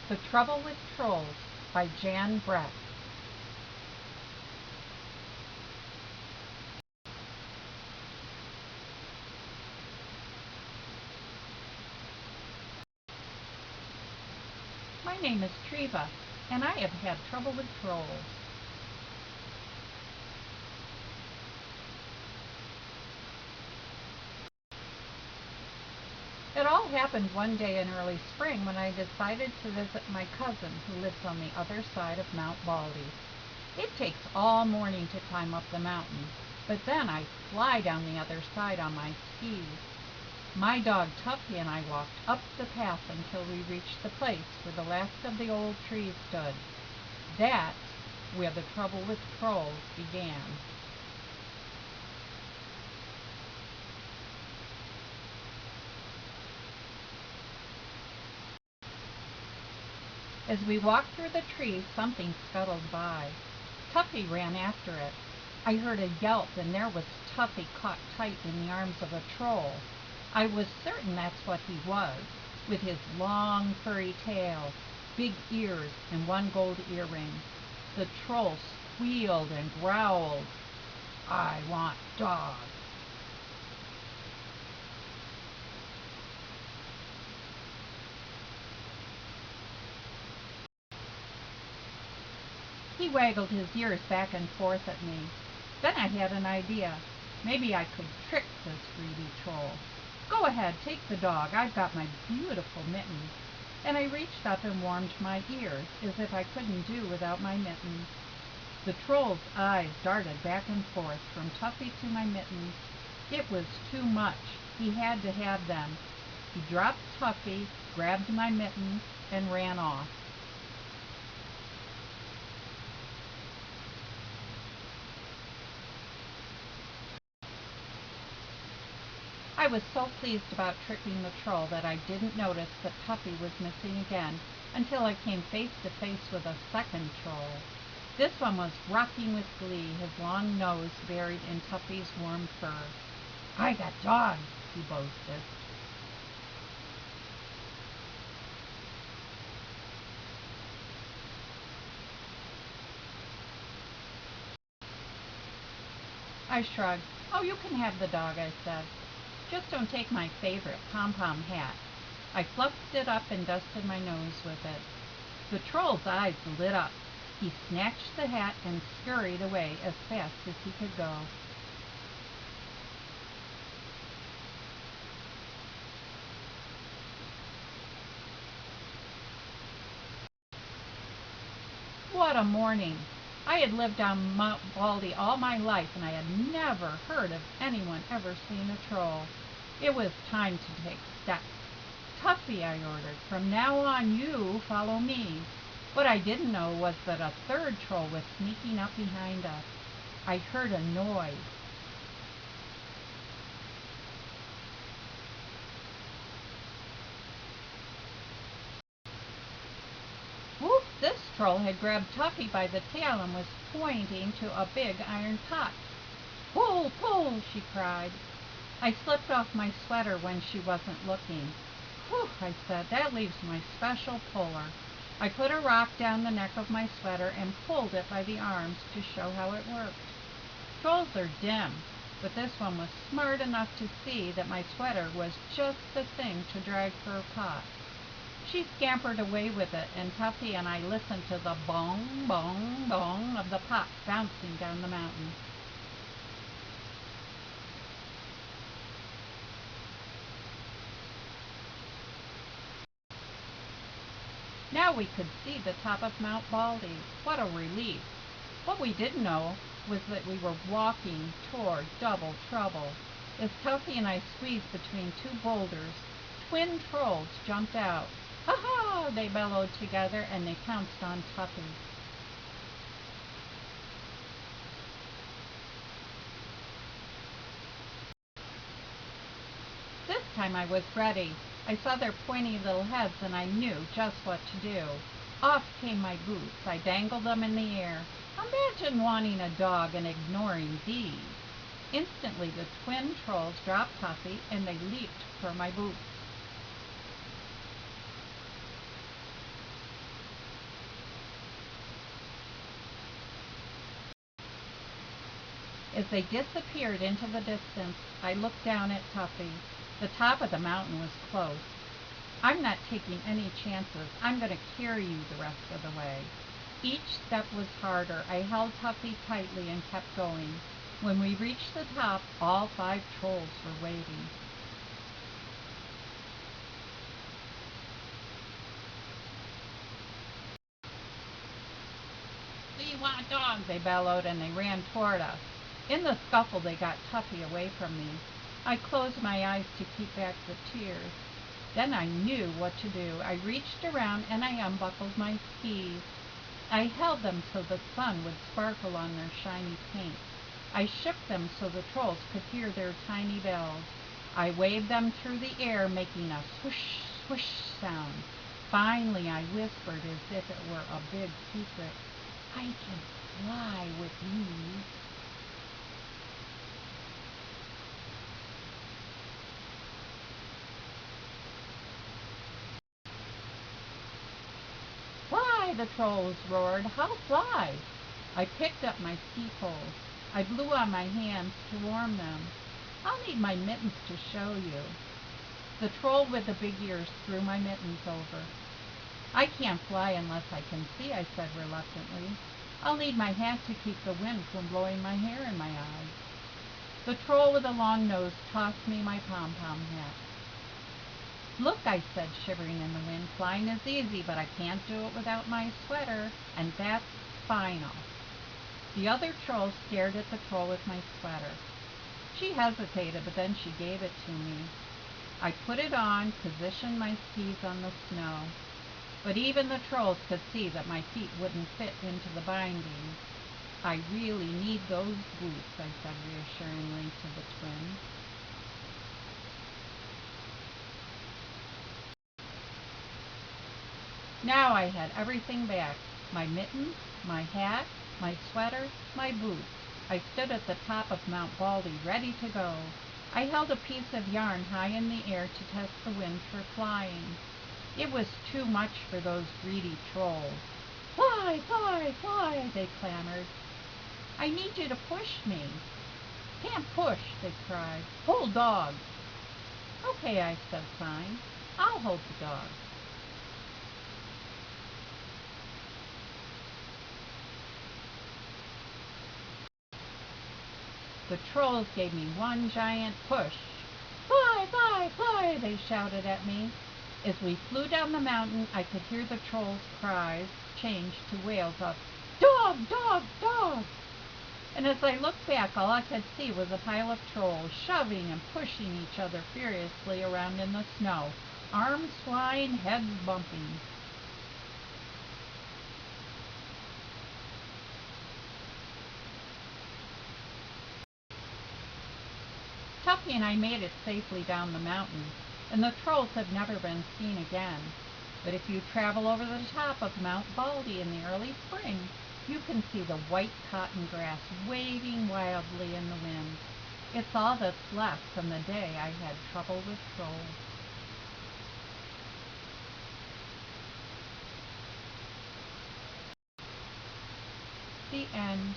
The Trouble with Trolls by Jan Brett. My name is Treva, and I have had trouble with trolls. It all happened one day in early spring when I decided to visit my cousin who lives on the other side of Mount Baldy. It takes all morning to climb up the mountain, but then I fly down the other side on my skis. My dog Tuffi and I walked up the path until we reached the place where the last of the old trees stood. That's where the trouble with trolls began. As we walked through the trees, something scuttled by. Tuffi ran after it. I heard a yelp, and there was Tuffi caught tight in the arms of a troll. I was certain that's what he was, with his long furry tail, big ears, and one gold earring. The troll squealed and growled, "I want dog." He waggled his ears back and forth at me. Then I had an idea. Maybe I could trick this greedy troll. "Go ahead, take the dog. I've got my beautiful mittens." And I reached up and warmed my ears, as if I couldn't do without my mittens. The troll's eyes darted back and forth from Tuffi to my mittens. It was too much. He had to have them. He dropped Tuffi, grabbed my mittens, and ran off. I was so pleased about tricking the troll that I didn't notice that Tuffi was missing again until I came face to face with a second troll. This one was rocking with glee, his long nose buried in Tuffi's warm fur. "I got dogs," he boasted. I shrugged. "Oh, you can have the dog," I said. "Just don't take my favorite pom-pom hat." I fluffed it up and dusted my nose with it. The troll's eyes lit up. He snatched the hat and scurried away as fast as he could go. What a morning! I had lived on Mount Baldy all my life, and I had never heard of anyone ever seeing a troll. It was time to take steps. "Tuffi," I ordered, "from now on you follow me." What I didn't know was that a third troll was sneaking up behind us. I heard a noise. Whoop! This troll had grabbed Tuffi by the tail and was pointing to a big iron pot. "Pull, pull!" she cried. I slipped off my sweater when she wasn't looking. "Whew!" I said, "that leaves my special puller." I put a rock down the neck of my sweater and pulled it by the arms to show how it worked. Trolls are dim, but this one was smart enough to see that my sweater was just the thing to drag her pot. She scampered away with it, and Tuffi and I listened to the bong, bong, bong of the pot bouncing down the mountain. Now we could see the top of Mount Baldy. What a relief! What we didn't know was that we were walking toward double trouble. As Tuffi and I squeezed between two boulders, twin trolls jumped out. "Ha ha!" they bellowed together, and they pounced on Tuffi. This time I was ready. I saw their pointy little heads, and I knew just what to do. Off came my boots. I dangled them in the air. Imagine wanting a dog and ignoring these. Instantly the twin trolls dropped Tuffi, and they leaped for my boots. As they disappeared into the distance, I looked down at Tuffi. The top of the mountain was close. I'm not taking any chances. I'm going to carry you the rest of the way. Each step was harder. I held Tuffi tightly and kept going. When we reached the top, all 5 trolls were waiting. "We want dog," they bellowed, and they ran toward us. In the scuffle, they got Tuffi away from me. I closed my eyes to keep back the tears. Then I knew what to do. I reached around and I unbuckled my skis. I held them so the sun would sparkle on their shiny paint. I shook them so the trolls could hear their tiny bells. I waved them through the air, making a swoosh, swoosh sound. Finally, I whispered as if it were a big secret, "I can fly with you." "Fly!" the trolls roared. "How fly?" I picked up my ski poles. I blew on my hands to warm them. "I'll need my mittens to show you." The troll with the big ears threw my mittens over. "I can't fly unless I can see," I said reluctantly. "I'll need my hat to keep the wind from blowing my hair in my eyes." The troll with the long nose tossed me my pom-pom hat. "Look," I said, shivering in the wind, "flying is easy, but I can't do it without my sweater, and that's final." The other troll stared at the troll with my sweater. She hesitated, but then she gave it to me. I put it on, positioned my skis on the snow. But even the trolls could see that my feet wouldn't fit into the binding. "I really need those boots," I said reassuringly to the twins. Now I had everything back: my mittens, my hat, my sweater, my boots. I stood at the top of Mount Baldy, ready to go. I held a piece of yarn high in the air to test the wind for flying. It was too much for those greedy trolls. "Fly, fly, fly," they clamored. "I need you to push me." "Can't push," they cried. "Hold dog." "Okay," I said, fine. "I'll hold the dog." The trolls gave me one giant push. "Fly, fly, fly," they shouted at me. As we flew down the mountain, I could hear the trolls' cries change to wails of "Dog, dog, dog!" And as I looked back, all I could see was a pile of trolls shoving and pushing each other furiously around in the snow, arms flying, heads bumping. Tuffi and I made it safely down the mountain, and the trolls have never been seen again. But if you travel over the top of Mount Baldy in the early spring, you can see the white cotton grass waving wildly in the wind. It's all that's left from the day I had trouble with trolls. The end.